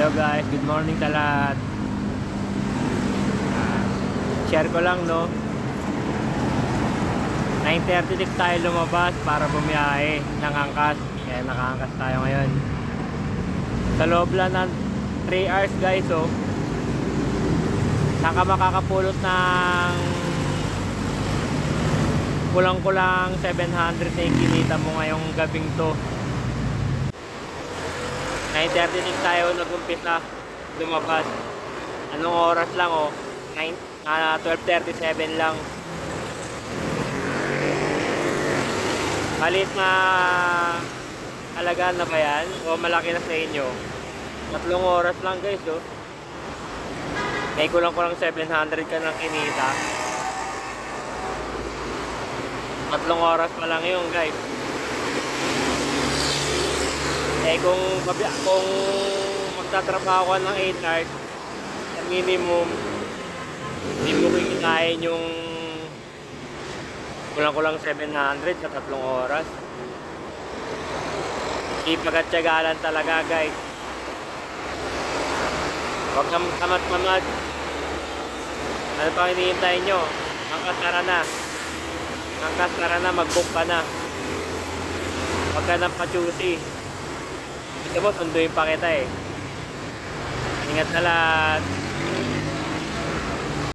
Hello guys, good morning sa lahat. Share ko lang no, 9:36 tayo lumabas para bumiyahe ng angkas. Kaya nakaangkas tayo ngayon. Sa loob lang ng 3 hours guys, oh. Saan ka makakapulot ng kulang-kulang 700 na kinita mo ngayong gabing to. 9:36 tayo nag-umpisa lumabas. Anong oras lang, oh? 12:37 lang. Maliit na halaga na ba yan? O malaki na sa inyo? 3 oras lang guys, oh. May kulang-kulang 700 ka ng kinita. 3 oras pa lang yun guys. Kung magtatrabaho ka ng 8 hours, sa minimum, hindi mo kikikain yung kulang-kulang 700 sa 3 oras. Ipag at tiyagalan talaga guys. Huwag kang tamad-tamad. Ano pang hinihintay nyo? Angkas tara na. Angkas tara na, mag-book ka na. Huwag ka nang pa-choosy. Ito mo, sunduin pa kita eh. Ingat na lahat.